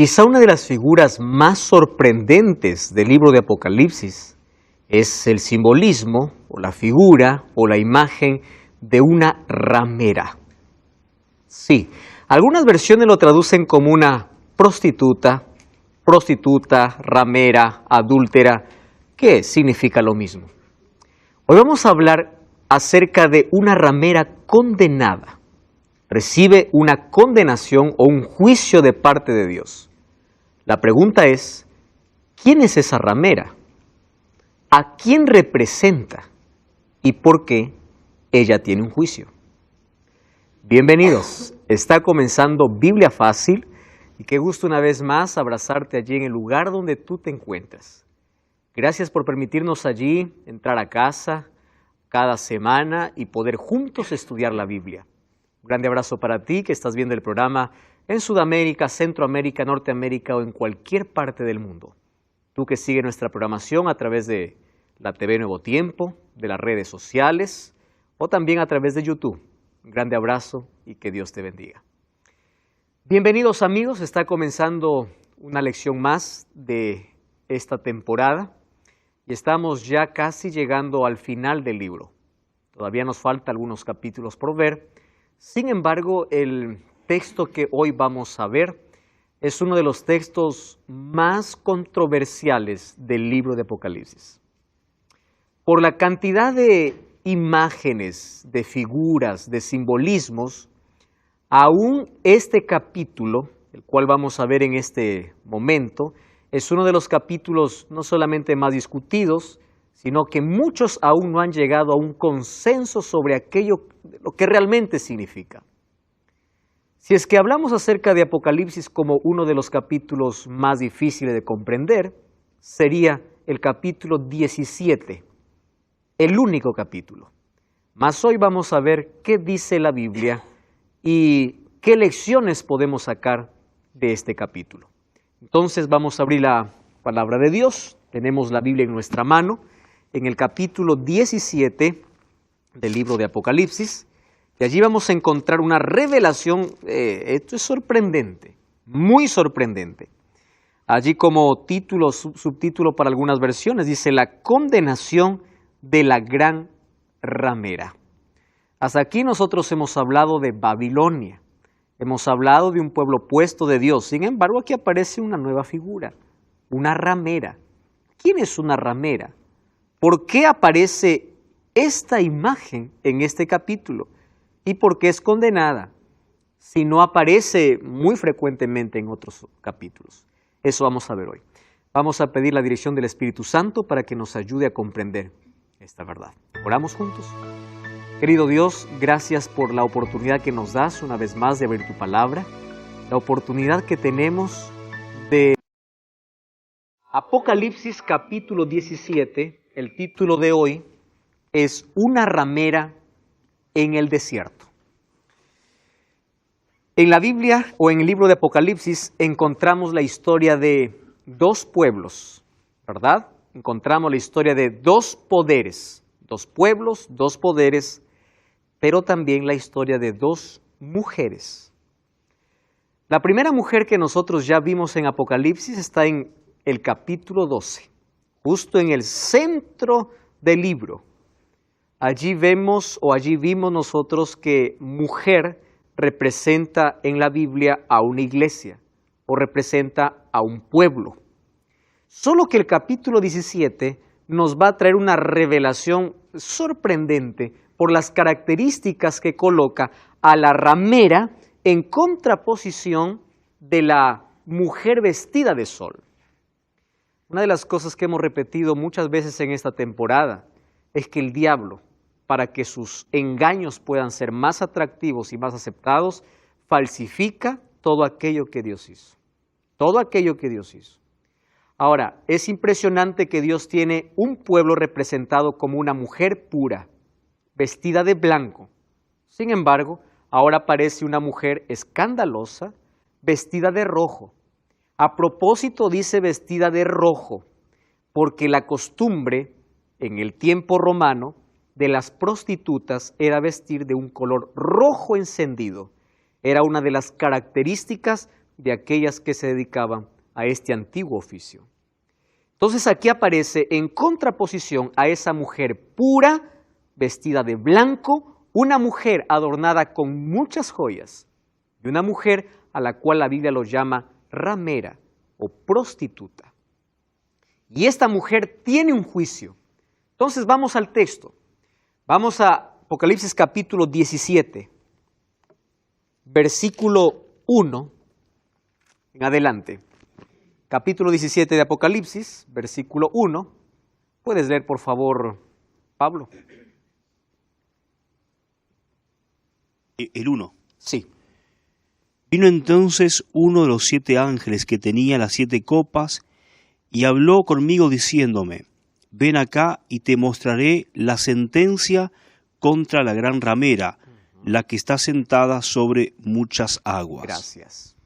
Quizá una de las figuras más sorprendentes del libro de Apocalipsis es el simbolismo o la figura o la imagen de una ramera. Sí, algunas versiones lo traducen como una prostituta, ramera, adúltera, que significa lo mismo. Hoy vamos a hablar acerca de una ramera condenada. Recibe una condenación o un juicio de parte de Dios. La pregunta es, ¿quién es esa ramera? ¿A quién representa? ¿Y por qué ella tiene un juicio? Bienvenidos, está comenzando Biblia Fácil y qué gusto una vez más abrazarte allí en el lugar donde tú te encuentras. Gracias por permitirnos allí entrar a casa cada semana y poder juntos estudiar la Biblia. Un grande abrazo para ti que estás viendo el programa en Sudamérica, Centroamérica, Norteamérica o en cualquier parte del mundo. Tú que sigues nuestra programación a través de la TV Nuevo Tiempo, de las redes sociales o también a través de YouTube. Un grande abrazo y que Dios te bendiga. Bienvenidos amigos, está comenzando una lección más de esta temporada y estamos ya casi llegando al final del libro. Todavía nos faltan algunos capítulos por ver. Sin embargo, el texto que hoy vamos a ver es uno de los textos más controversiales del libro de Apocalipsis. Por la cantidad de imágenes, de figuras, de simbolismos, aún este capítulo, el cual vamos a ver en este momento, es uno de los capítulos no solamente más discutidos, sino que muchos aún no han llegado a un consenso sobre aquello, lo que realmente significa. Si es que hablamos acerca de Apocalipsis como uno de los capítulos más difíciles de comprender, sería el capítulo 17, el único capítulo. Mas hoy vamos a ver qué dice la Biblia y qué lecciones podemos sacar de este capítulo. Entonces vamos a abrir la palabra de Dios, tenemos la Biblia en nuestra mano, en el capítulo 17 del libro de Apocalipsis, y allí vamos a encontrar una revelación, esto es sorprendente, muy sorprendente. Allí como título, subtítulo para algunas versiones, dice la condenación de la gran ramera. Hasta aquí nosotros hemos hablado de Babilonia, hemos hablado de un pueblo opuesto de Dios, sin embargo aquí aparece una nueva figura, una ramera. ¿Quién es una ramera? ¿Por qué aparece esta imagen en este capítulo? ¿Y por qué es condenada? Si no aparece muy frecuentemente en otros capítulos. Eso vamos a ver hoy. Vamos a pedir la dirección del Espíritu Santo para que nos ayude a comprender esta verdad. Oramos juntos. Querido Dios, gracias por la oportunidad que nos das una vez más de abrir tu palabra, la oportunidad que tenemos de Apocalipsis capítulo 17, el título de hoy es Una ramera en el desierto. En la Biblia o en el libro de Apocalipsis encontramos la historia de dos pueblos, ¿verdad? Encontramos la historia de dos poderes, dos pueblos, dos poderes, pero también la historia de dos mujeres. La primera mujer que nosotros ya vimos en Apocalipsis está en el capítulo 12, justo en el centro del libro. Allí vimos nosotros que mujer representa en la Biblia a una iglesia o representa a un pueblo. Solo que el capítulo 17 nos va a traer una revelación sorprendente por las características que coloca a la ramera en contraposición de la mujer vestida de sol. Una de las cosas que hemos repetido muchas veces en esta temporada es que el diablo, para que sus engaños puedan ser más atractivos y más aceptados, falsifica todo aquello que Dios hizo. Todo aquello que Dios hizo. Ahora, es impresionante que Dios tiene un pueblo representado como una mujer pura, vestida de blanco. Sin embargo, ahora aparece una mujer escandalosa, vestida de rojo. A propósito dice vestida de rojo, porque la costumbre en el tiempo romano de las prostitutas era vestir de un color rojo encendido. Era una de las características de aquellas que se dedicaban a este antiguo oficio. Entonces aquí aparece en contraposición a esa mujer pura, vestida de blanco, una mujer adornada con muchas joyas y una mujer a la cual la Biblia lo llama ramera o prostituta. Y esta mujer tiene un juicio. Entonces vamos al texto. Vamos a Apocalipsis capítulo 17, versículo 1 en adelante. Capítulo 17 de Apocalipsis, versículo 1. ¿Puedes leer, por favor, Pablo? El 1. Sí. Vino entonces uno de los 7 ángeles que tenía las 7 copas y habló conmigo diciéndome: ven acá y te mostraré la sentencia contra la gran ramera, la que está sentada sobre muchas aguas. Gracias.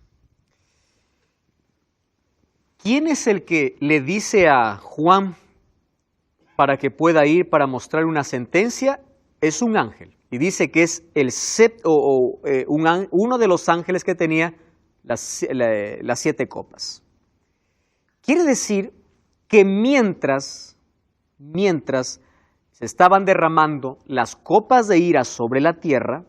¿Quién es el que le dice a Juan para que pueda ir para mostrar una sentencia? Es un ángel. Y dice que es uno de los ángeles que tenía las 7 copas. Quiere decir que mientras se estaban derramando las copas de ira sobre la tierra,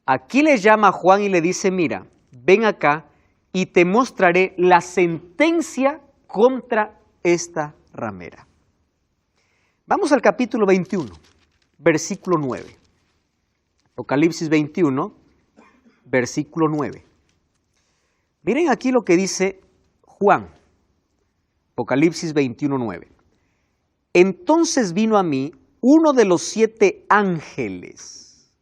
aquí le llama a Juan y le dice: mira, ven acá y te mostraré la sentencia contra esta ramera. Vamos al capítulo 21, versículo 9. Apocalipsis 21, versículo 9. Miren aquí lo que dice Juan. Apocalipsis 21, 9. Entonces vino a mí uno de los 7 ángeles.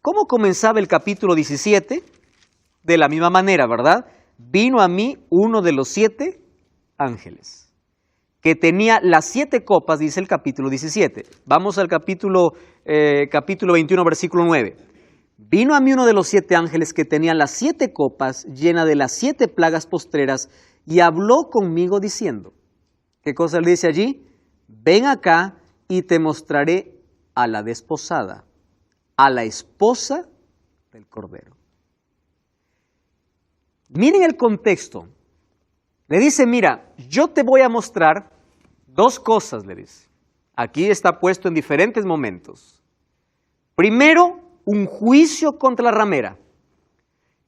¿Cómo comenzaba el capítulo 17? De la misma manera, ¿verdad? Vino a mí uno de los 7 ángeles, que tenía las 7 copas, dice el capítulo 17. Vamos al capítulo 21, versículo 9. Vino a mí uno de los 7 ángeles que tenía las 7 copas llenas de las 7 plagas postreras y habló conmigo diciendo, ¿qué cosa le dice allí? Ven acá y te mostraré a la desposada, a la esposa del Cordero. Miren el contexto. Le dice, mira, yo te voy a mostrar 2 cosas, le dice. Aquí está puesto en diferentes momentos. Primero, un juicio contra la ramera.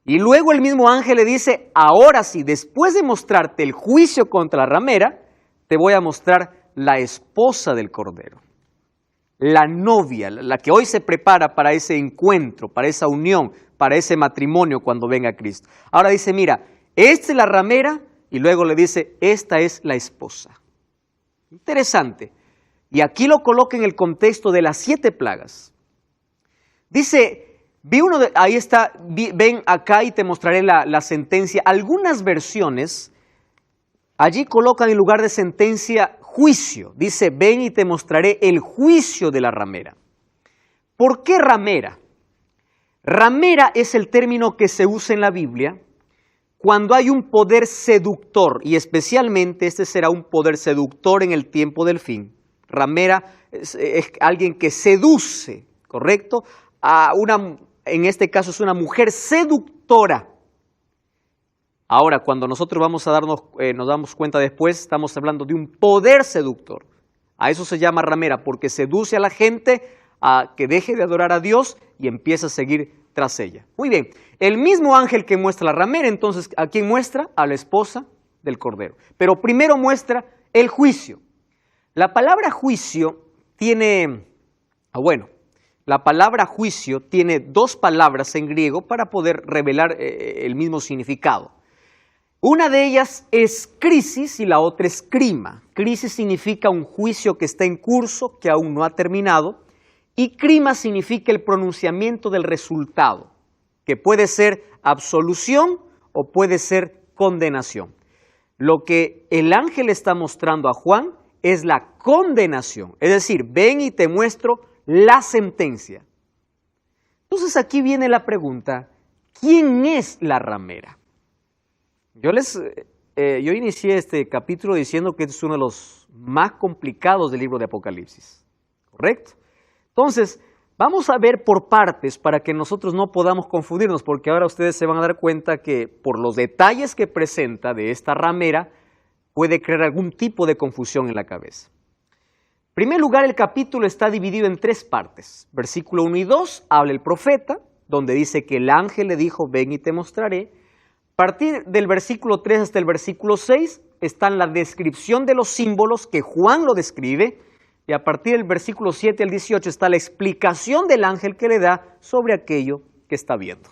Y luego el mismo ángel le dice, ahora sí, después de mostrarte el juicio contra la ramera, te voy a mostrar la esposa del Cordero. La novia, la que hoy se prepara para ese encuentro, para esa unión, para ese matrimonio cuando venga Cristo. Ahora dice, mira, esta es la ramera, y luego le dice, esta es la esposa. Interesante. Y aquí lo coloca en el contexto de las 7 plagas. Dice, ahí está, ven acá y te mostraré la sentencia. Algunas versiones allí colocan en lugar de sentencia juicio. Dice, ven y te mostraré el juicio de la ramera. ¿Por qué ramera? Ramera es el término que se usa en la Biblia cuando hay un poder seductor, y especialmente este será un poder seductor en el tiempo del fin. Ramera es alguien que seduce, ¿correcto? En este caso es una mujer seductora. Ahora, cuando nosotros nos damos cuenta después, estamos hablando de un poder seductor. A eso se llama ramera, porque seduce a la gente a que deje de adorar a Dios y empieza a seguir tras ella. Muy bien, el mismo ángel que muestra la ramera, entonces, ¿a quién muestra? A la esposa del Cordero. Pero primero muestra el juicio. La palabra juicio tiene, la palabra juicio tiene 2 palabras en griego para poder revelar el mismo significado. Una de ellas es crisis y la otra es crima. Crisis significa un juicio que está en curso, que aún no ha terminado, y crima significa el pronunciamiento del resultado, que puede ser absolución o puede ser condenación. Lo que el ángel está mostrando a Juan es la condenación, es decir, ven y te muestro la sentencia. Entonces aquí viene la pregunta, ¿quién es la ramera? Yo inicié este capítulo diciendo que este es uno de los más complicados del libro de Apocalipsis, ¿correcto? Entonces, Vamos a ver por partes para que nosotros no podamos confundirnos, porque ahora ustedes se van a dar cuenta que por los detalles que presenta de esta ramera, puede crear algún tipo de confusión en la cabeza. En primer lugar, el capítulo está dividido en 3 partes. Versículo 1 y 2 habla el profeta, donde dice que el ángel le dijo, ven y te mostraré. A partir del versículo 3 hasta el versículo 6 está la descripción de los símbolos que Juan lo describe, y a partir del versículo 7 al 18 está la explicación del ángel que le da sobre aquello que está viendo.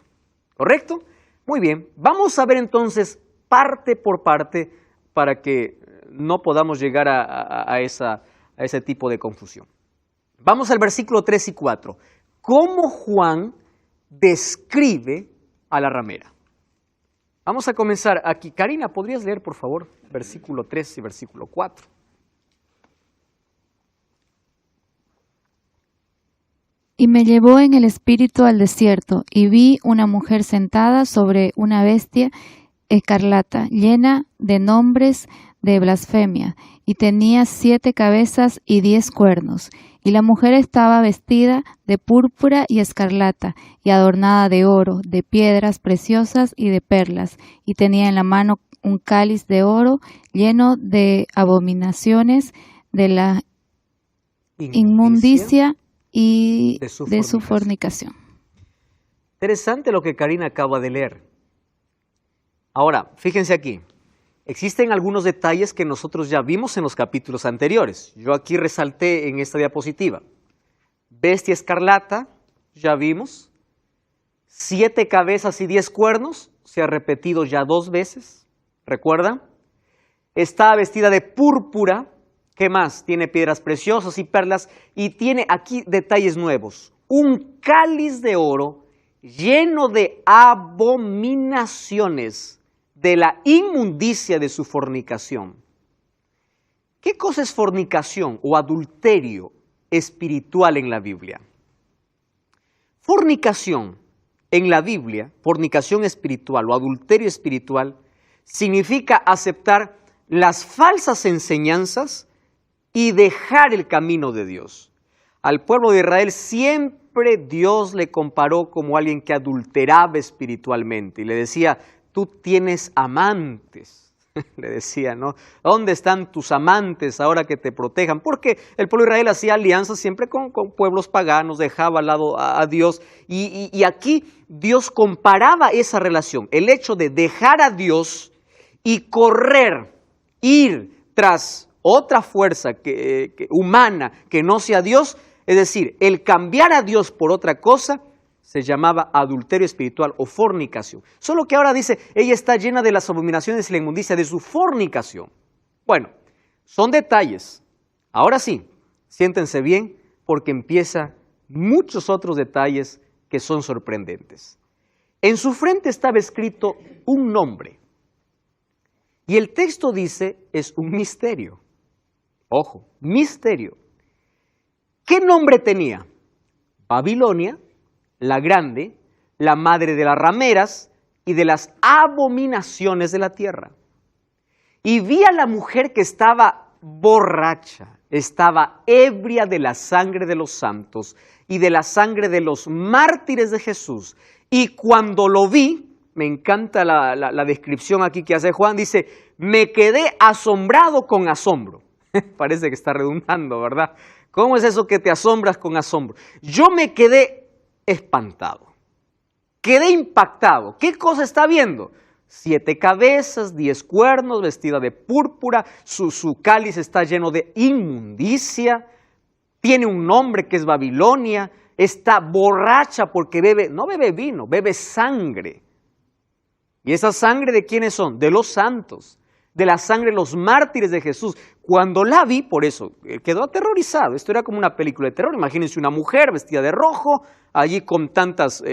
¿Correcto? Muy bien, vamos a ver entonces parte por parte para que no podamos llegar a ese tipo de confusión. Vamos al versículo 3 y 4. ¿Cómo Juan describe a la ramera? Vamos a comenzar aquí. Karina, ¿podrías leer, por favor, versículo 3 y versículo 4? Y me llevó en el espíritu al desierto, y vi una mujer sentada sobre una bestia escarlata, llena de nombres de blasfemia, y tenía 7 cabezas y 10 cuernos. Y la mujer estaba vestida de púrpura y escarlata, y adornada de oro, de piedras preciosas y de perlas, y tenía en la mano un cáliz de oro lleno de abominaciones de la inmundicia y de su fornicación. Interesante lo que Karina acaba de leer. Ahora, fíjense aquí. Existen algunos detalles que nosotros ya vimos en los capítulos anteriores. Yo aquí resalté en esta diapositiva. Bestia escarlata, ya vimos. 7 cabezas y 10 cuernos, se ha repetido ya 2 veces. ¿Recuerdan? Está vestida de púrpura. ¿Qué más? Tiene piedras preciosas y perlas, y tiene aquí detalles nuevos. Un cáliz de oro lleno de abominaciones de la inmundicia de su fornicación. ¿Qué cosa es fornicación o adulterio espiritual en la Biblia? Fornicación en la Biblia, fornicación espiritual o adulterio espiritual, significa aceptar las falsas enseñanzas y dejar el camino de Dios. Al pueblo de Israel siempre Dios le comparó como alguien que adulteraba espiritualmente y le decía, tú tienes amantes, le decía, ¿no? ¿Dónde están tus amantes ahora que te protejan? Porque el pueblo de Israel hacía alianzas siempre con pueblos paganos, dejaba al lado a Dios, y aquí Dios comparaba esa relación, el hecho de dejar a Dios y correr, ir tras otra fuerza humana que no sea Dios, es decir, el cambiar a Dios por otra cosa, se llamaba adulterio espiritual o fornicación. Solo que ahora dice, ella está llena de las abominaciones y la inmundicia de su fornicación. Bueno, son detalles. Ahora sí, siéntense bien porque empieza muchos otros detalles que son sorprendentes. En su frente estaba escrito un nombre. Y el texto dice, es un misterio. Ojo, misterio. ¿Qué nombre tenía? Babilonia, la grande, la madre de las rameras y de las abominaciones de la tierra. Y vi a la mujer que estaba borracha, estaba ebria de la sangre de los santos y de la sangre de los mártires de Jesús. Y cuando lo vi, me encanta la descripción aquí que hace Juan, dice, me quedé asombrado con asombro. Parece que está redundando, ¿verdad? ¿Cómo es eso que te asombras con asombro? Yo me quedé espantado, quedé impactado. ¿Qué cosa está viendo? 7 cabezas, 10 cuernos, vestida de púrpura, su cáliz está lleno de inmundicia, tiene un nombre que es Babilonia, está borracha porque no bebe vino, bebe sangre. ¿Y esa sangre de quiénes son? De los santos, de la sangre de los mártires de Jesús. Cuando la vi, por eso, quedó aterrorizado. Esto era como una película de terror. Imagínense una mujer vestida de rojo, allí con tantas,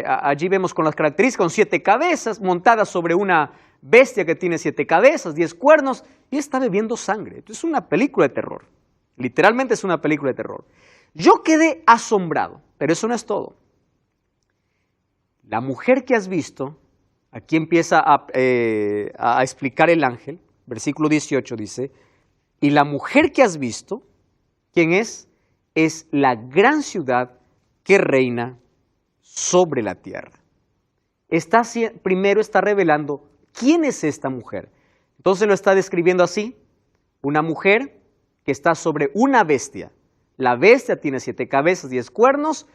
allí vemos con las características, con 7 cabezas, montada sobre una bestia que tiene 7 cabezas, 10 cuernos, y está bebiendo sangre. Esto es una película de terror. Literalmente es una película de terror. Yo quedé asombrado, pero eso no es todo. La mujer que has visto, aquí empieza a explicar el ángel, versículo 18 dice, y la mujer que has visto, ¿quién es? es la gran ciudad que reina sobre la tierra. Primero está revelando quién es esta mujer. Entonces lo está describiendo así: una mujer que está sobre una bestia. La bestia tiene 7 cabezas, 10 cuernos.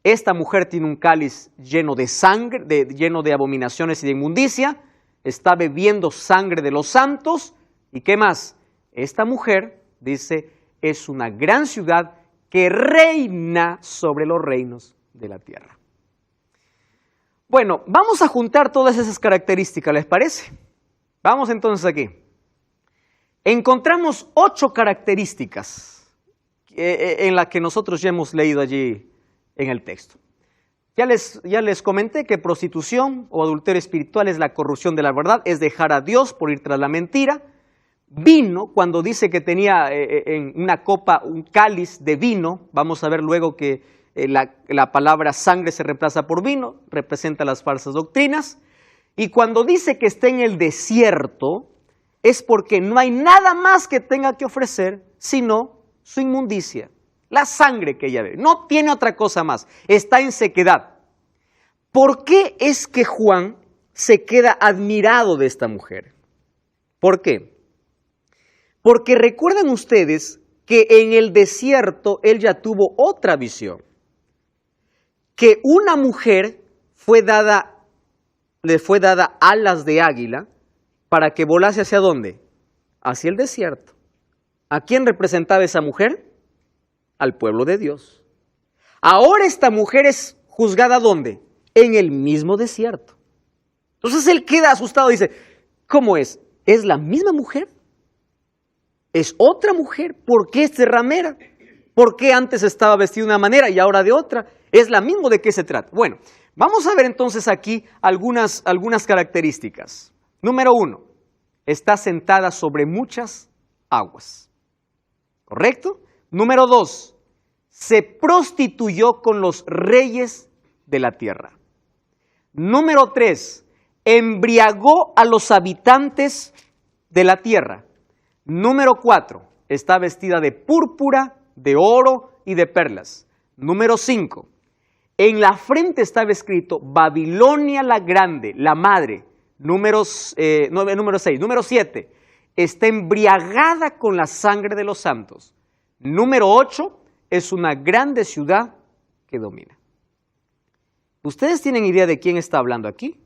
Esta mujer tiene un cáliz lleno de sangre, lleno de abominaciones y de inmundicia. Está bebiendo sangre de los santos. ¿Y qué más? Esta mujer, dice, es una gran ciudad que reina sobre los reinos de la tierra. Bueno, vamos a juntar todas esas características, ¿les parece? Vamos entonces aquí. Encontramos 8 características en las que nosotros ya hemos leído allí en el texto. Ya les comenté que prostitución o adulterio espiritual es la corrupción de la verdad, es dejar a Dios por ir tras la mentira. Vino, cuando dice que tenía en una copa un cáliz de vino, vamos a ver luego que la palabra sangre se reemplaza por vino, representa las falsas doctrinas. Y cuando dice que está en el desierto, es porque no hay nada más que tenga que ofrecer, sino su inmundicia, la sangre que ella bebe. No tiene otra cosa más, está en sequedad. ¿Por qué es que Juan se queda admirado de esta mujer? ¿Por qué? Porque recuerdan ustedes que en el desierto él ya tuvo otra visión, que una mujer le fue dada alas de águila para que volase ¿hacia dónde? Hacia el desierto. ¿A quién representaba esa mujer? Al pueblo de Dios. Ahora esta mujer es juzgada ¿dónde? En el mismo desierto. Entonces él queda asustado y dice, ¿cómo es? ¿Es la misma mujer? ¿Es otra mujer? ¿Por qué es ramera? ¿Por qué antes estaba vestida de una manera y ahora de otra? ¿Es la misma? ¿De qué se trata? Bueno, vamos a ver entonces aquí algunas características. Número 1, está sentada sobre muchas aguas. ¿Correcto? Número 2, se prostituyó con los reyes de la tierra. Número 3, embriagó a los habitantes de la tierra. Número 4, está vestida de púrpura, de oro y de perlas. Número 5, en la frente estaba escrito Babilonia la grande, la madre. Número 6. Número 7, está embriagada con la sangre de los santos. Número 8, es una grande ciudad que domina. ¿Ustedes tienen idea de quién está hablando aquí?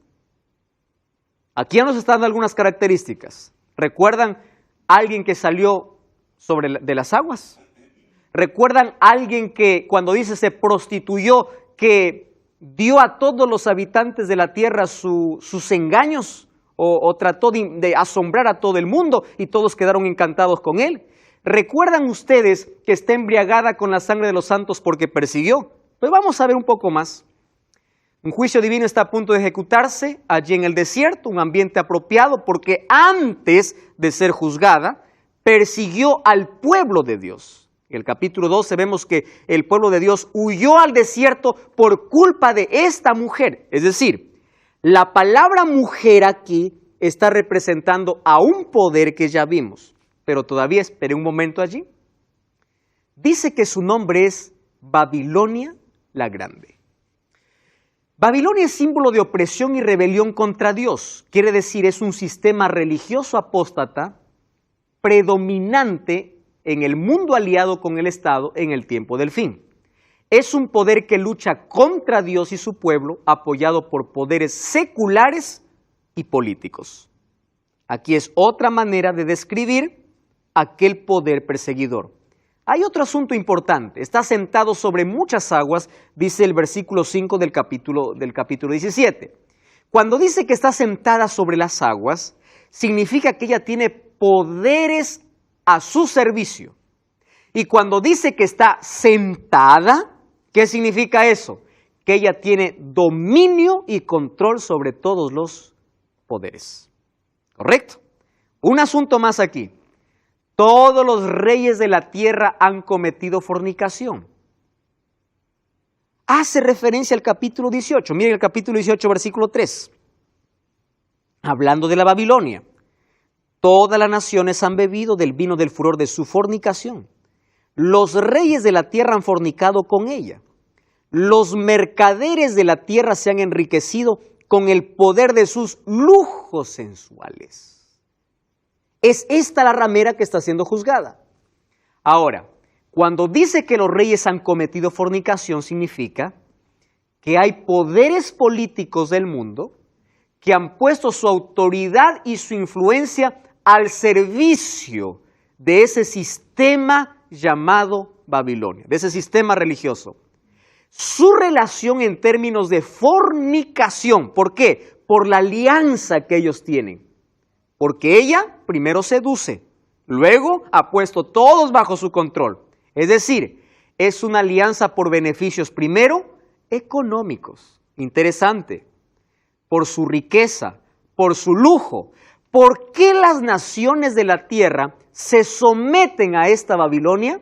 Aquí ya nos están dando algunas características. ¿Recuerdan alguien que salió de las aguas? ¿Recuerdan alguien que cuando dice se prostituyó, que dio a todos los habitantes de la tierra sus engaños? O trató de asombrar a todo el mundo y todos quedaron encantados con él. ¿Recuerdan ustedes que está embriagada con la sangre de los santos porque persiguió? Pues vamos a ver un poco más. Un juicio divino está a punto de ejecutarse allí en el desierto, un ambiente apropiado porque antes de ser juzgada, persiguió al pueblo de Dios. En el capítulo 12 vemos que el pueblo de Dios huyó al desierto por culpa de esta mujer. Es decir, la palabra mujer aquí está representando a un poder que ya vimos, pero todavía espere un momento allí. Dice que su nombre es Babilonia la Grande. Babilonia es símbolo de opresión y rebelión contra Dios. Quiere decir, es un sistema religioso apóstata predominante en el mundo aliado con el Estado en el tiempo del fin. Es un poder que lucha contra Dios y su pueblo, apoyado por poderes seculares y políticos. Aquí es otra manera de describir aquel poder perseguidor. Hay otro asunto importante. Está sentado sobre muchas aguas, dice el versículo 5 del capítulo 17. Cuando dice que está sentada sobre las aguas, significa que ella tiene poderes a su servicio. Y cuando dice que está sentada, ¿qué significa eso? Que ella tiene dominio y control sobre todos los poderes. ¿Correcto? Un asunto más aquí. Todos los reyes de la tierra han cometido fornicación. Hace referencia al capítulo 18. Miren el capítulo 18, versículo 3. Hablando de la Babilonia. Todas las naciones han bebido del vino del furor de su fornicación. los reyes de la tierra han fornicado con ella. Los mercaderes de la tierra se han enriquecido con el poder de sus lujos sensuales. Es esta la ramera que está siendo juzgada. Ahora, cuando dice que los reyes han cometido fornicación, significa que hay poderes políticos del mundo que han puesto su autoridad y su influencia al servicio de ese sistema llamado Babilonia, de ese sistema religioso. Su relación en términos de fornicación, ¿por qué? Por la alianza que ellos tienen. Porque ella primero seduce, luego ha puesto todos bajo su control. Es decir, es una alianza por beneficios primero económicos. Interesante. Por su riqueza, por su lujo. ¿Por qué las naciones de la tierra se someten a esta Babilonia?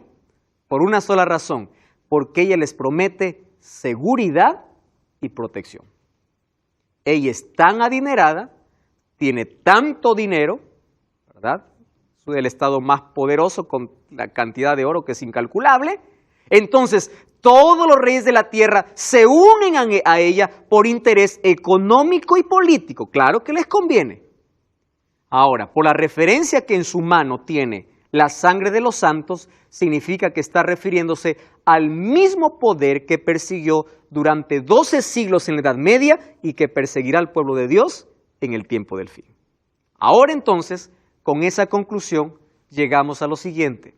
Por una sola razón, porque ella les promete seguridad y protección. Ella es tan adinerada, tiene tanto dinero, ¿verdad? Es el estado más poderoso con la cantidad de oro que es incalculable. Entonces, todos los reyes de la tierra se unen a ella por interés económico y político. Claro que les conviene. Ahora, por la referencia que en su mano tiene la sangre de los santos, significa que está refiriéndose al mismo poder que persiguió durante 12 siglos en la Edad Media y que perseguirá al pueblo de Dios en el tiempo del fin. Ahora entonces, con esa conclusión, llegamos a lo siguiente,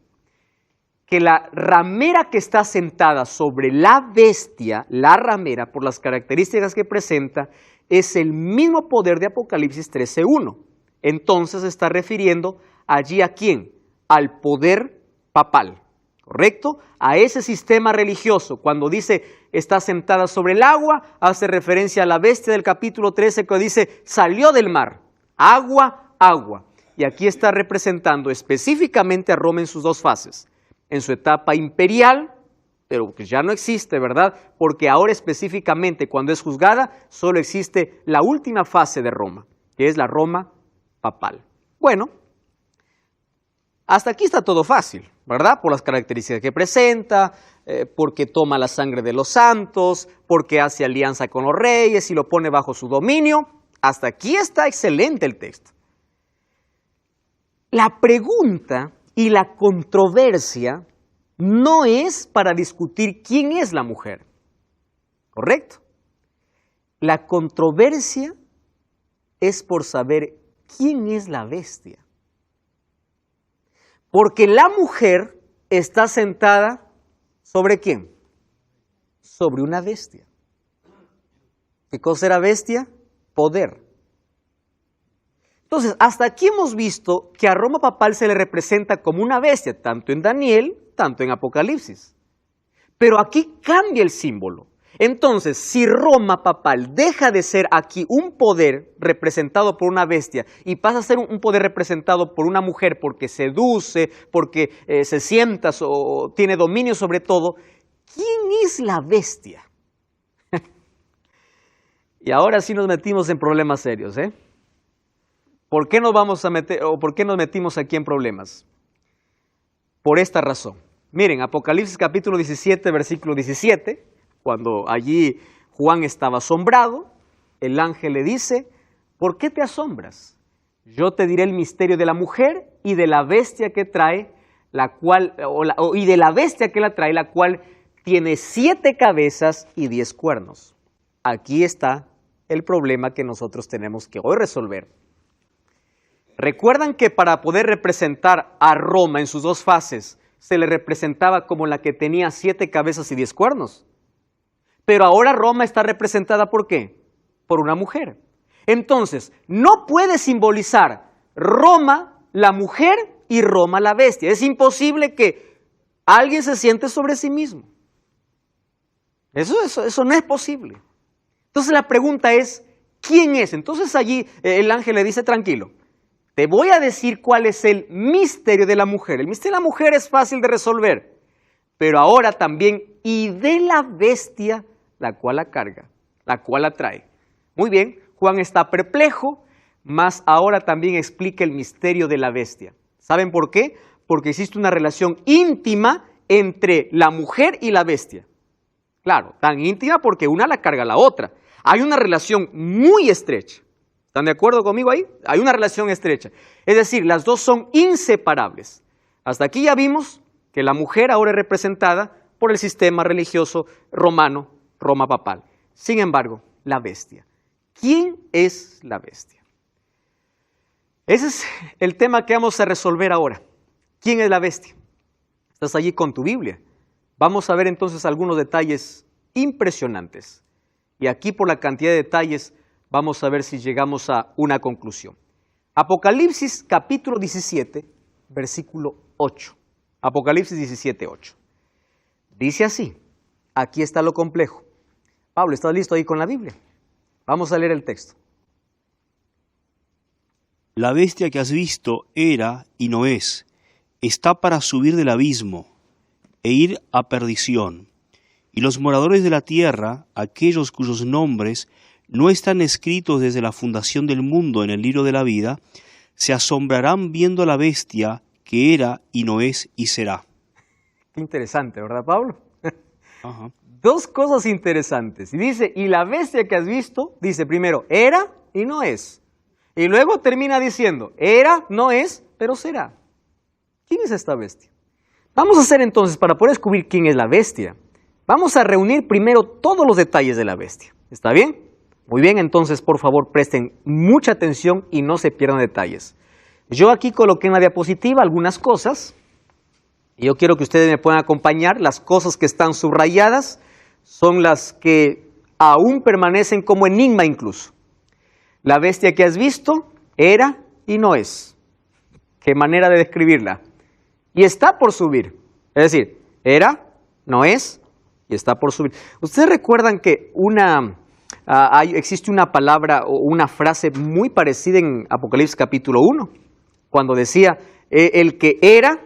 que la ramera que está sentada sobre la bestia, la ramera, por las características que presenta, es el mismo poder de Apocalipsis 13:1. Entonces se está refiriendo allí ¿a quién? Al poder papal, ¿correcto? A ese sistema religioso. Cuando dice está sentada sobre el agua, hace referencia a la bestia del capítulo 13 que dice salió del mar, agua, agua. Y aquí está representando específicamente a Roma en sus dos fases. En su etapa imperial, pero que ya no existe, ¿verdad? Porque ahora específicamente cuando es juzgada, solo existe la última fase de Roma, que es la Roma papal. Bueno, hasta aquí está todo fácil, ¿verdad? Por las características que presenta, porque toma la sangre de los santos, porque hace alianza con los reyes y lo pone bajo su dominio. Hasta aquí está excelente el texto. La pregunta y la controversia no es para discutir quién es la mujer, ¿correcto? La controversia es por saber quién es la bestia. Porque la mujer está sentada ¿sobre quién? Sobre una bestia. ¿Qué cosa era bestia? Poder. Entonces, hasta aquí hemos visto que a Roma papal se le representa como una bestia, tanto en Daniel, tanto en Apocalipsis. Pero aquí cambia el símbolo. Entonces, si Roma papal deja de ser aquí un poder representado por una bestia y pasa a ser un poder representado por una mujer porque seduce, porque se sienta o tiene dominio sobre todo, ¿quién es la bestia? Y ahora sí nos metimos en problemas serios, ¿eh? ¿Por qué nos vamos a meter, o por qué nos metimos aquí en problemas? Por esta razón. Miren, Apocalipsis capítulo 17, versículo 17, cuando allí Juan estaba asombrado, el ángel le dice, ¿por qué te asombras? Yo te diré el misterio de la mujer y de la bestia que trae, la cual tiene 7 cabezas y 10 cuernos. Aquí está el problema que nosotros tenemos que hoy resolver. ¿Recuerdan que para poder representar a Roma en sus dos fases, se le representaba como la que tenía 7 cabezas y 10 cuernos? Pero ahora Roma está representada ¿por qué? Por una mujer. Entonces, no puede simbolizar Roma la mujer y Roma la bestia. Es imposible que alguien se siente sobre sí mismo. Eso no es posible. Entonces la pregunta es, ¿quién es? Entonces allí el ángel le dice, tranquilo, te voy a decir cuál es el misterio de la mujer. El misterio de la mujer es fácil de resolver, pero ahora también, y de la bestia, la cual la carga, la cual la trae. Muy bien, Juan está perplejo, mas ahora también explica el misterio de la bestia. ¿Saben por qué? Porque existe una relación íntima entre la mujer y la bestia. Claro, tan íntima porque una la carga la otra. Hay una relación muy estrecha. ¿Están de acuerdo conmigo ahí? Hay una relación estrecha. Es decir, las dos son inseparables. Hasta aquí ya vimos que la mujer ahora es representada por el sistema religioso romano, Roma papal. Sin embargo, la bestia. ¿Quién es la bestia? Ese es el tema que vamos a resolver ahora. ¿Quién es la bestia? Estás allí con tu Biblia. Vamos a ver entonces algunos detalles impresionantes. Y aquí por la cantidad de detalles vamos a ver si llegamos a una conclusión. Apocalipsis capítulo 17, versículo 8. Apocalipsis 17, 8. Dice así, aquí está lo complejo. Pablo, ¿estás listo ahí con la Biblia? Vamos a leer el texto. La bestia que has visto era y no es, está para subir del abismo e ir a perdición. Y los moradores de la tierra, aquellos cuyos nombres no están escritos desde la fundación del mundo en el libro de la vida, se asombrarán viendo a la bestia que era y no es y será. Qué interesante, ¿verdad, Pablo? Ajá. Dos cosas interesantes. Y dice, y la bestia que has visto, dice primero, era y no es. Y luego termina diciendo, era, no es, pero será. ¿Quién es esta bestia? Vamos a hacer entonces, para poder descubrir quién es la bestia, vamos a reunir primero todos los detalles de la bestia. ¿Está bien? Muy bien, entonces por favor presten mucha atención y no se pierdan detalles. Yo aquí coloqué en la diapositiva algunas cosas y yo quiero que ustedes me puedan acompañar. Las cosas que están subrayadas son las que aún permanecen como enigma incluso. La bestia que has visto era y no es. ¿Qué manera de describirla? Y está por subir. Es decir, era, no es y está por subir. ¿Ustedes recuerdan que existe una palabra o una frase muy parecida en Apocalipsis capítulo 1? Cuando decía, el que era,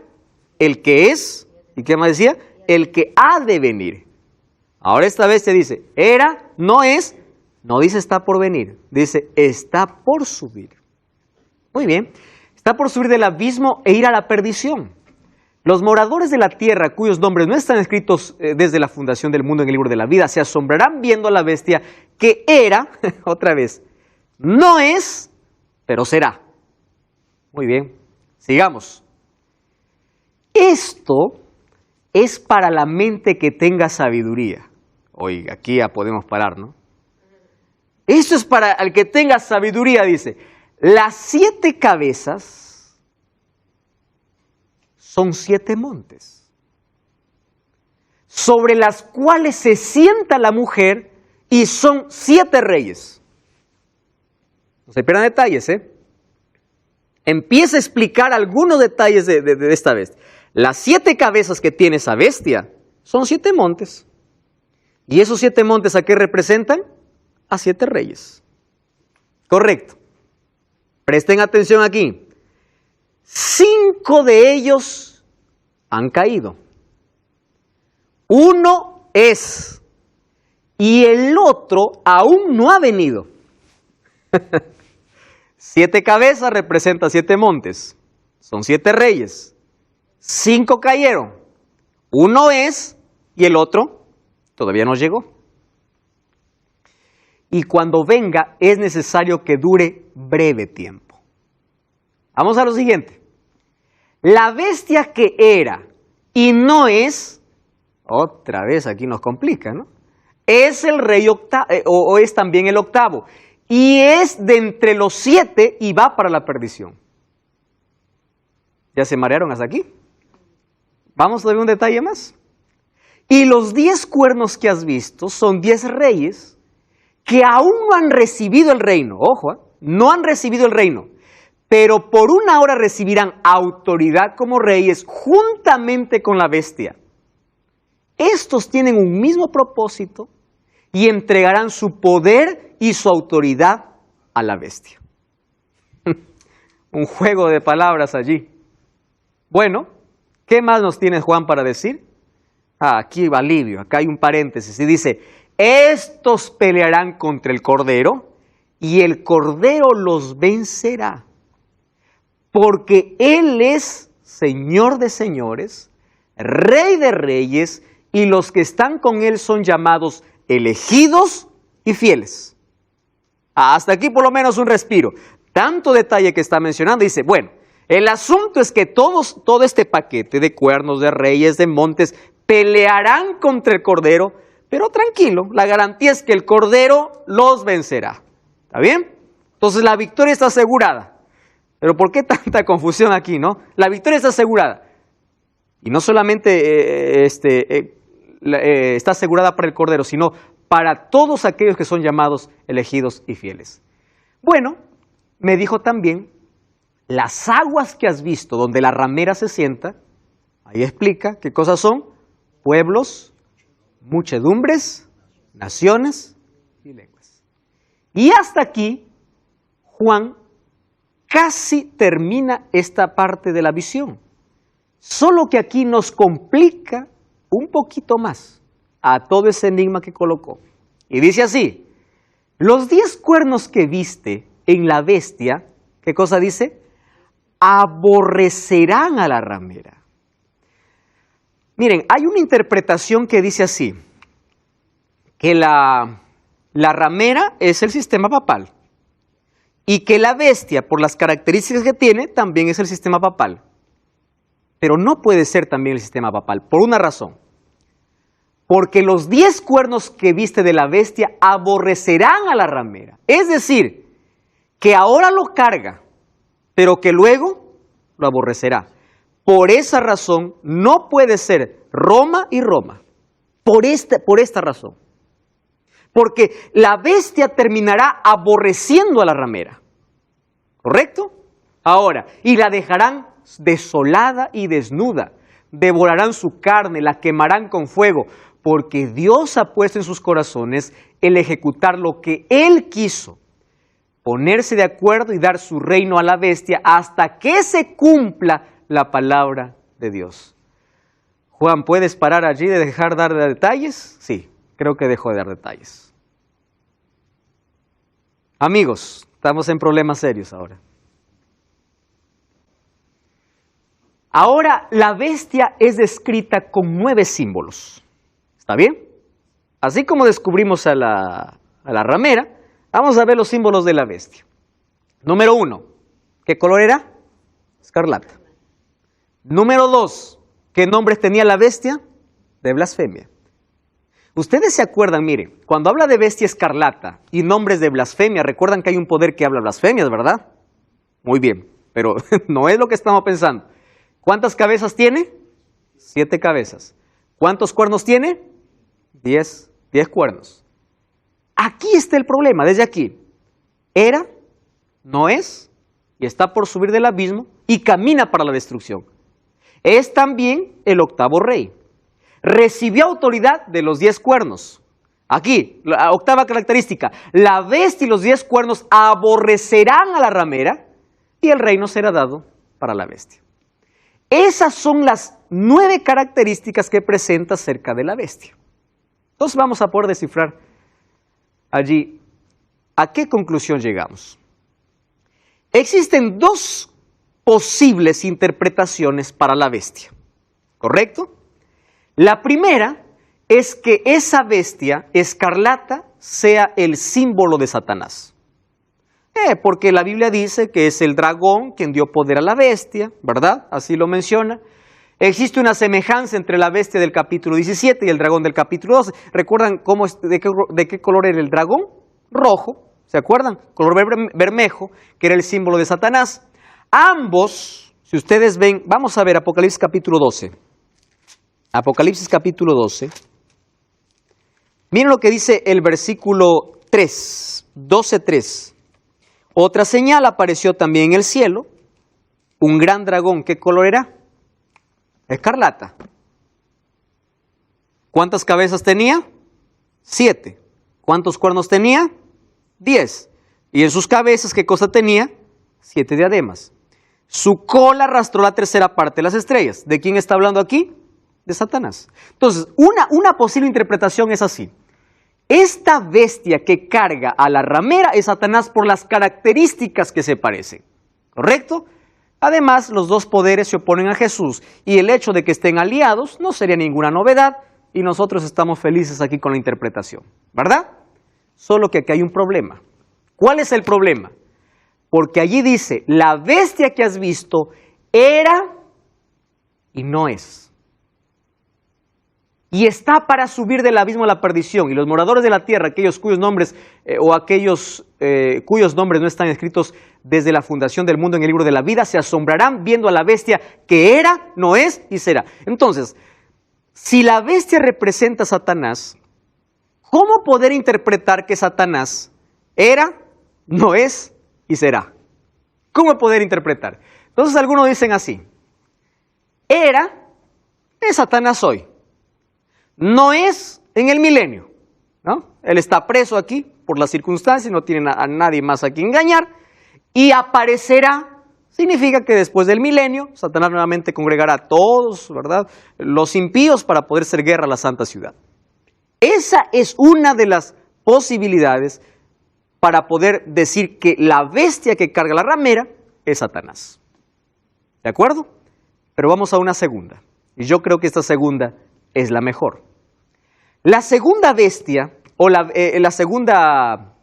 el que es, ¿y qué más decía? El que ha de venir. Ahora esta vez se dice, era, no es, no dice está por venir, dice está por subir. Muy bien, está por subir del abismo e ir a la perdición. Los moradores de la tierra, cuyos nombres no están escritos desde la fundación del mundo en el libro de la vida, se asombrarán viendo a la bestia que era, otra vez, no es, pero será. Muy bien, sigamos. Esto es para la mente que tenga sabiduría. Oiga, aquí ya podemos parar, ¿no? Esto es para el que tenga sabiduría, dice. Las 7 cabezas son 7 montes, sobre las cuales se sienta la mujer y son 7 reyes. No se pierdan detalles, ¿eh? Empieza a explicar algunos detalles de esta bestia. Las 7 cabezas que tiene esa bestia son 7 montes. ¿Y esos 7 montes a qué representan? A 7 reyes. Correcto. Presten atención aquí. 5 de ellos han caído. 1 es. Y el otro aún no ha venido. 7 cabezas representan 7 montes. Son 7 reyes. 5 cayeron. 1 es y el otro todavía no llegó. Y cuando venga es necesario que dure breve tiempo. Vamos a lo siguiente. La bestia que era y no es, otra vez aquí nos complica, ¿no? Es el rey octavo, o es también el octavo. Y es de entre los 7 y va para la perdición. ¿Ya se marearon hasta aquí? Vamos a ver un detalle más. Y los 10 cuernos que has visto son 10 reyes que aún no han recibido el reino. Ojo, no han recibido el reino. Pero por una hora recibirán autoridad como reyes juntamente con la bestia. Estos tienen un mismo propósito y entregarán su poder y su autoridad a la bestia. Un juego de palabras allí. Bueno, ¿qué más nos tiene Juan para decir? Aquí va alivio, acá hay un paréntesis y dice, estos pelearán contra el Cordero y el Cordero los vencerá, porque Él es Señor de señores, Rey de reyes, y los que están con él son llamados elegidos y fieles. Hasta aquí por lo menos un respiro. Tanto detalle que está mencionando, dice, bueno, el asunto es que todo este paquete de cuernos, de reyes, de montes, pelearán contra el Cordero, pero tranquilo, la garantía es que el Cordero los vencerá. ¿Está bien? Entonces la victoria está asegurada. Pero ¿por qué tanta confusión aquí, no? La victoria está asegurada. Y no solamente está asegurada para el Cordero, sino para todos aquellos que son llamados elegidos y fieles. Bueno, me dijo también, las aguas que has visto donde la ramera se sienta, ahí explica qué cosas son: pueblos, muchedumbres, naciones y lenguas. Y hasta aquí, Juan casi termina esta parte de la visión. Solo que aquí nos complica un poquito más a todo ese enigma que colocó. Y dice así: los 10 cuernos que viste en la bestia, ¿qué cosa dice? Aborrecerán a la ramera. Miren, hay una interpretación que dice así, que la ramera es el sistema papal y que la bestia, por las características que tiene, también es el sistema papal. Pero no puede ser también el sistema papal, por una razón. Porque los 10 cuernos que viste de la bestia aborrecerán a la ramera. Es decir, que ahora lo carga, pero que luego lo aborrecerá. Por esa razón no puede ser Roma y Roma. Por esta razón. Porque la bestia terminará aborreciendo a la ramera. ¿Correcto? Ahora, y la dejarán desolada y desnuda. Devorarán su carne, la quemarán con fuego, porque Dios ha puesto en sus corazones el ejecutar lo que Él quiso, ponerse de acuerdo y dar su reino a la bestia hasta que se cumpla la palabra de Dios. Juan, ¿puedes parar allí de dejar dar detalles? Sí, creo que dejó de dar detalles. Amigos, estamos en problemas serios ahora. Ahora la bestia es descrita con 9 símbolos. ¿Está bien? Así como descubrimos a la ramera, vamos a ver los símbolos de la bestia. Número 1, ¿qué color era? Escarlata. Número 2, ¿qué nombres tenía la bestia? De blasfemia. Ustedes se acuerdan, miren, cuando habla de bestia escarlata y nombres de blasfemia, recuerdan que hay un poder que habla blasfemias, ¿verdad? Muy bien, pero no es lo que estamos pensando. ¿Cuántas cabezas tiene? 7 cabezas. ¿Cuántos cuernos tiene? 10 cuernos. Aquí está el problema, desde aquí. Era, no es, y está por subir del abismo y camina para la destrucción. Es también el 8º rey. Recibió autoridad de los 10 cuernos. Aquí, la 8ª característica, la bestia y los 10 cuernos aborrecerán a la ramera y el reino será dado para la bestia. Esas son las 9 características que presenta acerca de la bestia. Entonces vamos a poder descifrar allí a qué conclusión llegamos. Existen 2 posibles interpretaciones para la bestia, ¿correcto? La primera es que esa bestia escarlata sea el símbolo de Satanás. Porque la Biblia dice que es el dragón quien dio poder a la bestia, ¿verdad? Así lo menciona. Existe una semejanza entre la bestia del capítulo 17 y el dragón del capítulo 12. ¿Recuerdan de qué color era el dragón? Rojo, ¿se acuerdan? Color bermejo, que era el símbolo de Satanás. Ambos, si ustedes ven, vamos a ver Apocalipsis capítulo 12. Apocalipsis capítulo 12. Miren lo que dice el versículo 3, 12:3. Otra señal apareció también en el cielo, un gran dragón. ¿Qué color era? Escarlata. ¿Cuántas cabezas tenía? 7. ¿Cuántos cuernos tenía? 10. Y en sus cabezas, ¿qué cosa tenía? 7 diademas. Su cola arrastró la 3ª parte de las estrellas. ¿De quién está hablando aquí? De Satanás. Entonces, una posible interpretación es así. Esta bestia que carga a la ramera es Satanás por las características que se parecen. ¿Correcto? Además, los dos poderes se oponen a Jesús y el hecho de que estén aliados no sería ninguna novedad y nosotros estamos felices aquí con la interpretación, ¿verdad? Solo que aquí hay un problema. ¿Cuál es el problema? Porque allí dice, la bestia que has visto era y no es. Y está para subir del abismo a la perdición. Y los moradores de la tierra, aquellos cuyos nombres cuyos nombres no están escritos desde la fundación del mundo en el libro de la vida, se asombrarán viendo a la bestia que era, no es y será. Entonces, si la bestia representa a Satanás, ¿cómo poder interpretar que Satanás era, no es y será? ¿Cómo poder interpretar? Entonces algunos dicen así, era es Satanás hoy, no es en el milenio, ¿no? Él está preso aquí por las circunstancias, no tiene a nadie más a quien engañar, y aparecerá, significa que después del milenio, Satanás nuevamente congregará a todos, ¿verdad?, los impíos para poder hacer guerra a la santa ciudad. Esa es una de las posibilidades para poder decir que la bestia que carga la ramera es Satanás. ¿De acuerdo? Pero vamos a una segunda, y yo creo que esta segunda es la mejor. La segunda bestia, o la segunda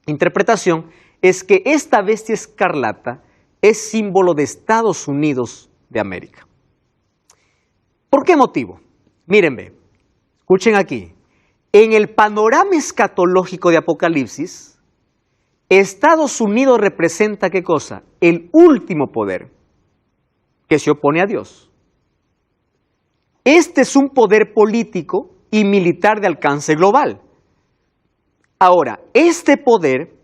interpretación, es que esta bestia escarlata es símbolo de Estados Unidos de América. ¿Por qué motivo? Miren, escuchen aquí. En el panorama escatológico de Apocalipsis, Estados Unidos representa, ¿qué cosa? El último poder que se opone a Dios. Este es un poder político y militar de alcance global. Ahora, este poder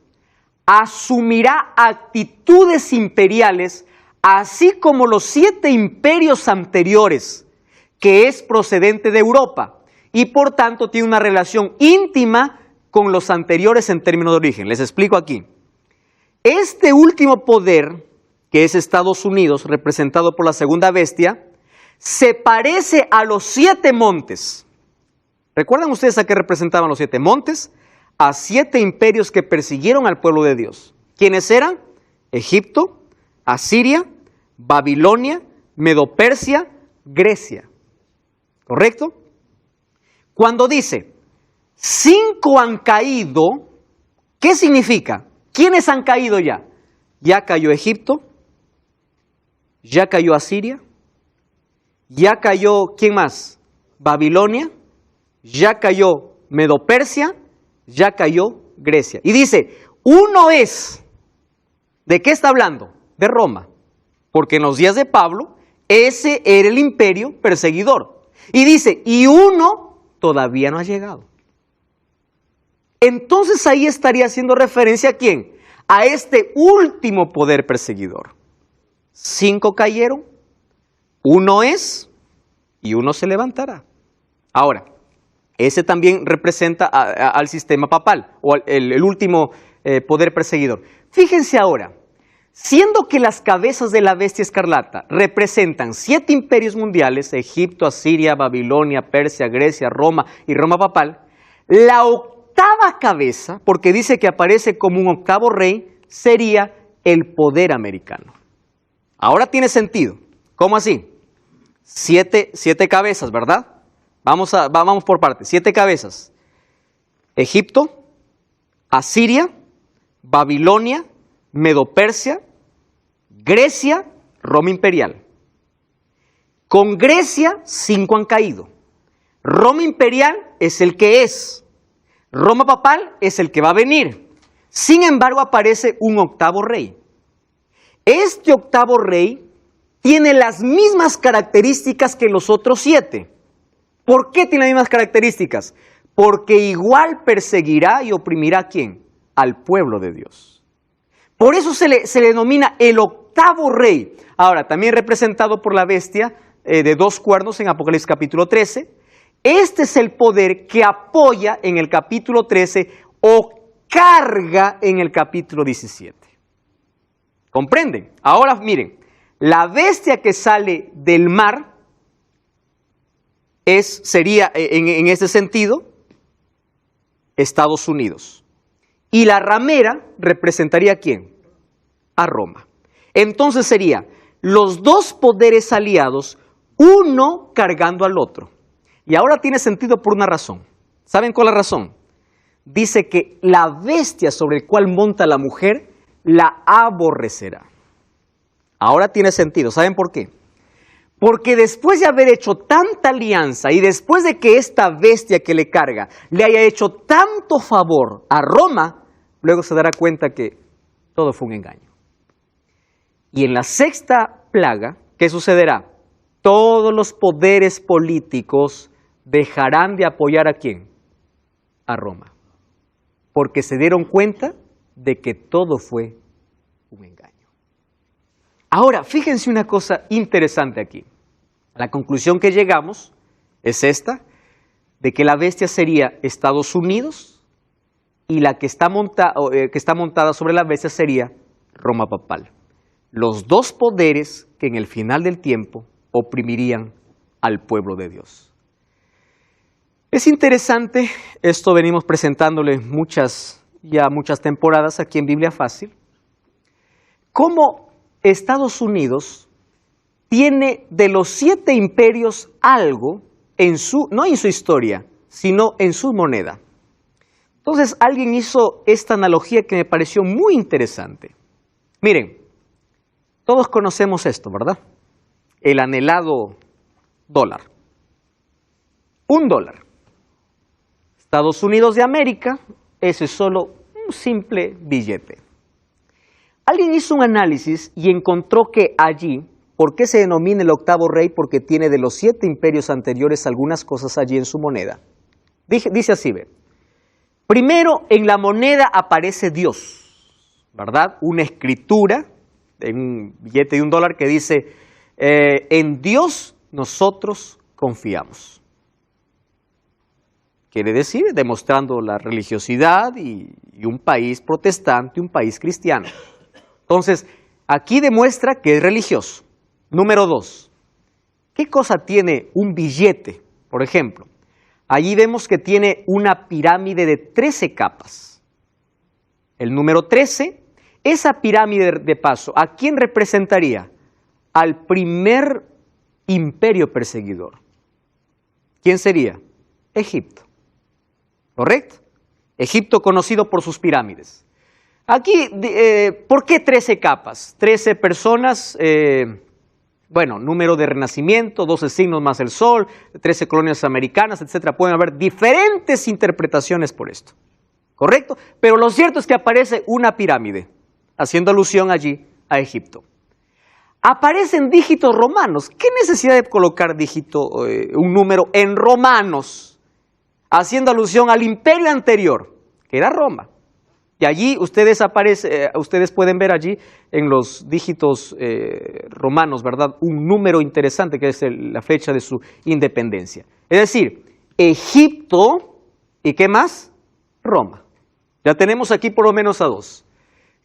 asumirá actitudes imperiales, así como los 7 imperios anteriores, que es procedente de Europa, y por tanto tiene una relación íntima con los anteriores en términos de origen. Les explico aquí. Este último poder, que es Estados Unidos, representado por la segunda bestia, se parece a los 7 montes. ¿Recuerdan ustedes a qué representaban los 7 montes? A 7 imperios que persiguieron al pueblo de Dios. ¿Quiénes eran? Egipto, Asiria, Babilonia, Medo-Persia, Grecia. ¿Correcto? Cuando dice 5 han caído, ¿qué significa? ¿Quiénes han caído ya? Ya cayó Egipto, ya cayó Asiria, ya cayó, ¿quién más? Babilonia, ya cayó Medo-Persia, ya cayó Grecia. Y dice, uno es, ¿de qué está hablando? De Roma, porque en los días de Pablo, ese era el imperio perseguidor. Y dice, y uno todavía no ha llegado. Entonces ahí estaría haciendo referencia ¿a quién? A este último poder perseguidor. 5 cayeron, uno es y uno se levantará. Ahora, ese también representa al sistema papal, o el último poder perseguidor. Fíjense ahora, siendo que las cabezas de la bestia escarlata representan 7 imperios mundiales, Egipto, Asiria, Babilonia, Persia, Grecia, Roma y Roma papal, la octava cabeza, porque dice que aparece como un octavo rey, sería el poder americano. Ahora tiene sentido. ¿Cómo así? 7 cabezas, ¿verdad? Vamos por partes. 7 cabezas. Egipto, Asiria, Babilonia, Medo-Persia, Grecia, Roma imperial. Con Grecia, 5 han caído. Roma imperial es el que es. Roma papal es el que va a venir. Sin embargo, aparece un octavo rey. Este octavo rey tiene las mismas características que los otros 7. ¿Por qué tiene las mismas características? Porque igual perseguirá y oprimirá ¿a quién? Al pueblo de Dios. Por eso se le denomina el octavo rey. Ahora, también representado por la bestia de 2 cuernos en Apocalipsis capítulo 13. Este es el poder que apoya en el capítulo 13 o carga en el capítulo 17. ¿Comprenden? Ahora miren, la bestia que sale del mar sería en este sentido Estados Unidos. Y la ramera representaría ¿a quién? A Roma. Entonces sería los dos poderes aliados, uno cargando al otro. Y ahora tiene sentido por una razón. ¿Saben cuál es la razón? Dice que la bestia sobre el cual monta la mujer la aborrecerá. Ahora tiene sentido. ¿Saben por qué? Porque después de haber hecho tanta alianza y después de que esta bestia que le carga le haya hecho tanto favor a Roma, luego se dará cuenta que todo fue un engaño. Y en la sexta plaga, ¿qué sucederá? Todos los poderes políticos dejarán de apoyar ¿a quién? A Roma. Porque se dieron cuenta de que todo fue un engaño. Ahora, fíjense una cosa interesante aquí. La conclusión que llegamos es esta, de que la bestia sería Estados Unidos y la que está montada sobre la bestia sería Roma papal. Los dos poderes que en el final del tiempo oprimirían al pueblo de Dios. Es interesante, esto venimos presentándole muchas temporadas aquí en Biblia Fácil, cómo Estados Unidos tiene de los 7 imperios algo no en su historia, sino en su moneda. Entonces alguien hizo esta analogía que me pareció muy interesante. Miren, todos conocemos esto, ¿verdad? El anhelado dólar. $1. Estados Unidos de América, ese es solo un simple billete. Alguien hizo un análisis y encontró que allí, ¿por qué se denomina el octavo rey? Porque tiene de los 7 imperios anteriores algunas cosas allí en su moneda. Dice así, ve. Primero, en la moneda aparece Dios, ¿verdad? Una escritura en un billete de $1 que dice, en Dios nosotros confiamos. Quiere decir, demostrando la religiosidad y un país protestante, un país cristiano. Entonces, aquí demuestra que es religioso. Número 2, ¿qué cosa tiene un billete? Por ejemplo, allí vemos que tiene una pirámide de 13 capas. El número 13, esa pirámide de paso, ¿a quién representaría? Al primer imperio perseguidor. ¿Quién sería? Egipto. ¿Correcto? Egipto conocido por sus pirámides. Aquí, ¿por qué 13 capas? 13 personas, número de renacimiento, 12 signos más el sol, 13 colonias americanas, etc. Pueden haber diferentes interpretaciones por esto. ¿Correcto? Pero lo cierto es que aparece una pirámide, haciendo alusión allí a Egipto. Aparecen dígitos romanos. ¿Qué necesidad de colocar un número en romanos? Haciendo alusión al imperio anterior, que era Roma. Y allí ustedes pueden ver allí en los dígitos romanos, ¿verdad? Un número interesante que es la fecha de su independencia. Es decir, Egipto, ¿y qué más? Roma. Ya tenemos aquí por lo menos a 2.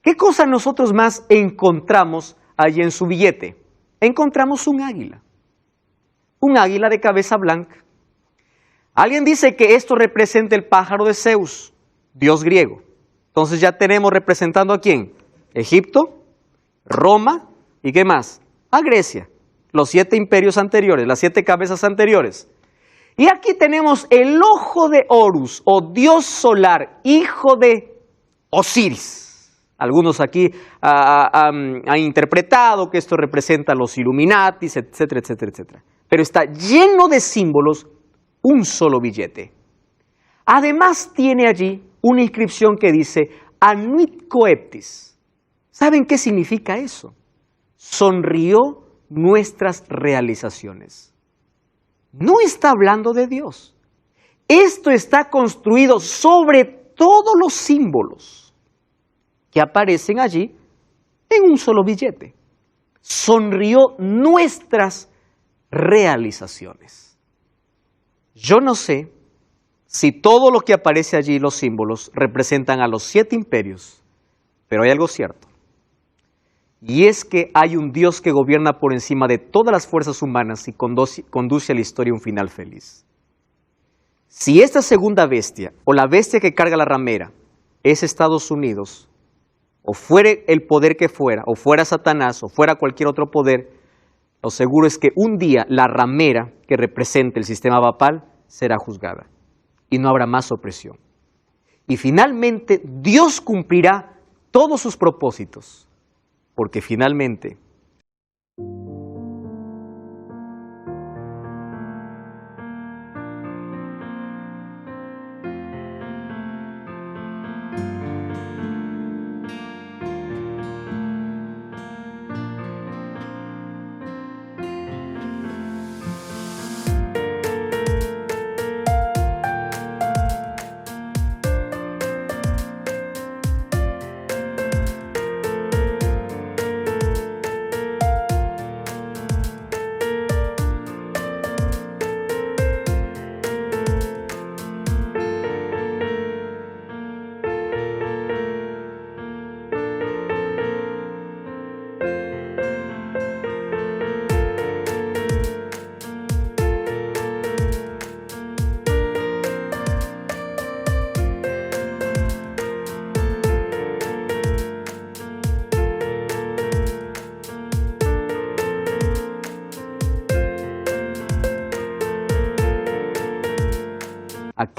¿Qué cosa nosotros más encontramos allí en su billete? Encontramos un águila. Un águila de cabeza blanca. Alguien dice que esto representa el pájaro de Zeus, dios griego. Entonces ya tenemos representando ¿a quién? Egipto, Roma y ¿qué más? A Grecia, los 7 imperios anteriores, las 7 cabezas anteriores. Y aquí tenemos el ojo de Horus, o dios solar, hijo de Osiris. Algunos aquí han interpretado que esto representa a los Illuminatis, etcétera, etcétera, etcétera. Pero está lleno de símbolos, un solo billete. Además tiene allí una inscripción que dice Anuit Coeptis. ¿Saben qué significa eso? Sonrió nuestras realizaciones. No está hablando de Dios. Esto está construido sobre todos los símbolos que aparecen allí en un solo billete. Sonrió nuestras realizaciones. Yo no sé si todo lo que aparece allí, los símbolos, representan a los 7 imperios, pero hay algo cierto. Y es que hay un Dios que gobierna por encima de todas las fuerzas humanas y conduce a la historia un final feliz. Si esta segunda bestia, o la bestia que carga la ramera, es Estados Unidos, o fuere el poder que fuera, o fuera Satanás, o fuera cualquier otro poder, lo seguro es que un día la ramera que representa el sistema papal será juzgada y no habrá más opresión. Y finalmente Dios cumplirá todos sus propósitos, porque finalmente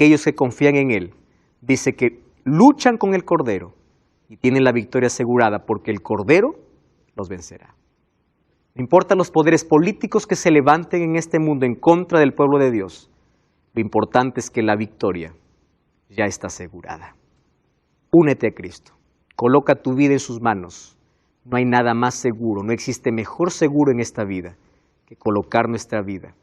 aquellos que confían en Él, dice que luchan con el Cordero y tienen la victoria asegurada porque el Cordero los vencerá. No importa los poderes políticos que se levanten en este mundo en contra del pueblo de Dios, lo importante es que la victoria ya está asegurada. Únete a Cristo, coloca tu vida en sus manos. No hay nada más seguro, no existe mejor seguro en esta vida que colocar nuestra vida